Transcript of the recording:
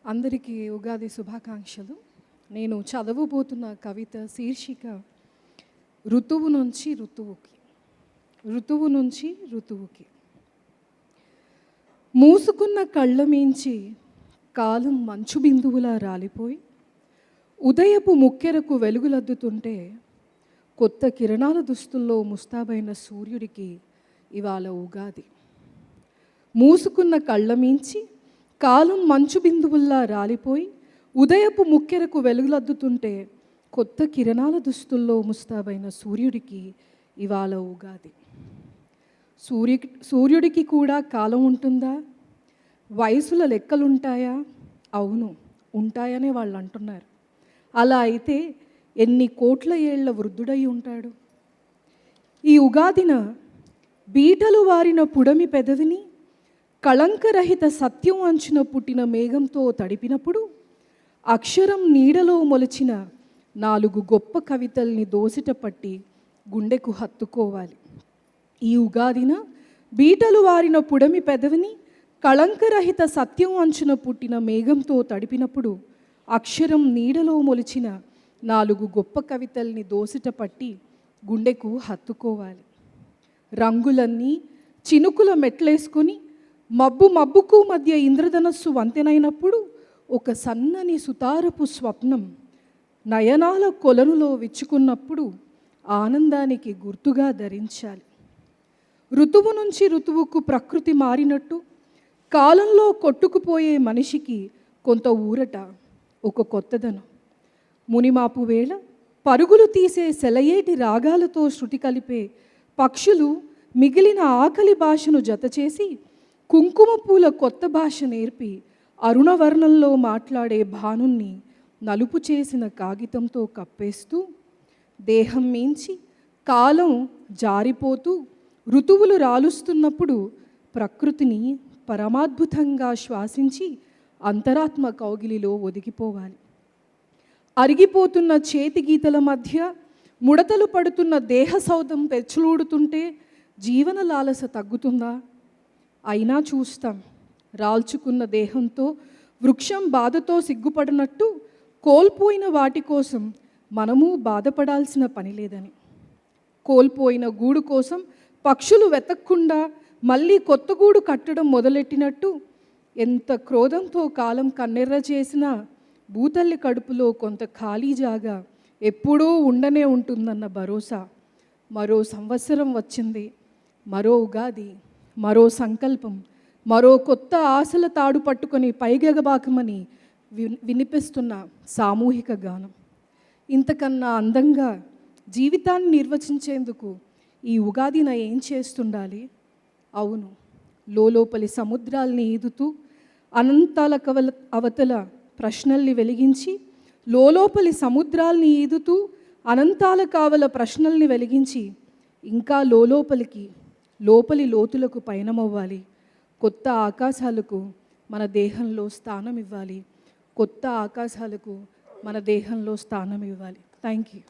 అందరికీ ఉగాది శుభాకాంక్షలు. నేను చదవబోతున్న కవిత శీర్షిక ఋతువు నుంచి ఋతువుకి. ఋతువు నుంచి ఋతువుకి. మూసుకున్న కళ్ళ మించి కాలం మంచు బిందువులా రాలిపోయి ఉదయపు ముక్కెరకు వెలుగులద్దుతుంటే కొత్త కిరణాల దుస్తుల్లో ముస్తాబైన సూర్యుడికి ఇవాళ ఉగాది. మూసుకున్న కళ్ళ మించి కాలం మంచు బిందువుల్లా రాలిపోయి ఉదయపు ముక్కెరకు వెలుగులద్దుతుంటే కొత్త కిరణాల దుస్తుల్లో ముస్తాబైన సూర్యుడికి ఇవాళ ఉగాది. సూర్యుడికి కూడా కాలం ఉంటుందా? వయసుల లెక్కలుంటాయా? అవును, ఉంటాయనే వాళ్ళు అంటున్నారు. అలా అయితే ఎన్ని కోట్ల ఏళ్ల వృద్ధుడై ఉంటాడు? ఈ ఉగాదిన బీటలు వారిన పుడమి పెదవిని కళంకరహిత సత్యం అంచున పుట్టిన మేఘంతో తడిపినప్పుడు అక్షరం నీడలో మొలిచిన 4 గొప్ప కవితల్ని దోసిట పట్టి గుండెకు హత్తుకోవాలి. ఈ ఉగాదిన బీటలు వారిన పుడమి పెదవిని కళంకరహిత సత్యం అంచున పుట్టిన మేఘంతో తడిపినప్పుడు అక్షరం నీడలో మొలిచిన 4 గొప్ప కవితల్ని దోసిట పట్టి గుండెకు హత్తుకోవాలి. రంగులన్నీ చినుకుల మెట్లేసుకొని మబ్బుకు మధ్య ఇంద్రధనస్సు వంతెనైనప్పుడు ఒక సన్నని సుతారపు స్వప్నం నయనాల కొలనులో విచ్చుకున్నప్పుడు ఆనందానికి గుర్తుగా ధరించాలి. ఋతువు నుంచి ఋతువుకు ప్రకృతి మారినట్టు కాలంలో కొట్టుకుపోయే మనిషికి కొంత ఊరట, ఒక కొత్తదనం. మునిమాపు వేళ పరుగులు తీసే సెలయేటి రాగాలతో శృతి కలిపే పక్షులు మిగిలిన ఆకలి భాషను జతచేసి కుంకుమ పూల కొత్త భాష నేర్పి అరుణవర్ణంలో మాట్లాడే భానుణ్ణి నలుపు చేసిన కాగితంతో కప్పేస్తూ దేహం మించి కాలం జారిపోతూ ఋతువులు రాలుస్తున్నప్పుడు ప్రకృతిని పరమాద్భుతంగా శ్వాసించి అంతరాత్మ కౌగిలిలో ఒదిగిపోవాలి. అరిగిపోతున్న చేతి గీతల మధ్య ముడతలు పడుతున్న దేహ సౌధం పెచ్చులూడుతుంటే జీవన లాలస తగ్గుతుందా? అయినా చూస్తాం. రాల్చుకున్న దేహంతో వృక్షం బాధతో సిగ్గుపడినట్టు కోల్పోయిన వాటి కోసం మనము బాధపడాల్సిన పని లేదని. కోల్పోయిన గూడు కోసం పక్షులు వెతక్కుండా మళ్ళీ కొత్త గూడు కట్టడం మొదలెట్టినట్టు ఎంత క్రోధంతో కాలం కన్నెర్ర చేసినా భూతల్లి కడుపులో కొంత ఖాళీ జాగా ఎప్పుడూ ఉండనే ఉంటుందన్న భరోసా. మరో సంవత్సరం వచ్చింది, మరో ఉగాది, మరో సంకల్పం, మరో కొత్త ఆశల తాడు పట్టుకొని పైగెగబాకమని వినిపిస్తున్న సామూహిక గానం. ఇంతకన్నా అందంగా జీవితాన్ని నిర్వచించేందుకు ఈ ఉగాదిన ఏం చేస్తుండాలి? అవును, లోపలి సముద్రాల్ని ఈదుతూ అనంతాల అవతల ప్రశ్నల్ని వెలిగించి, లోపలి సముద్రాల్ని ఈదుతూ అనంతాల కావల ప్రశ్నల్ని వెలిగించి ఇంకా లోపలి లోతులకు పయనమవ్వాలి. కొత్త ఆకాశాలకు మన దేహంలో స్థానం ఇవ్వాలి. కొత్త ఆకాశాలకు మన దేహంలో స్థానం ఇవ్వాలి. Thank you.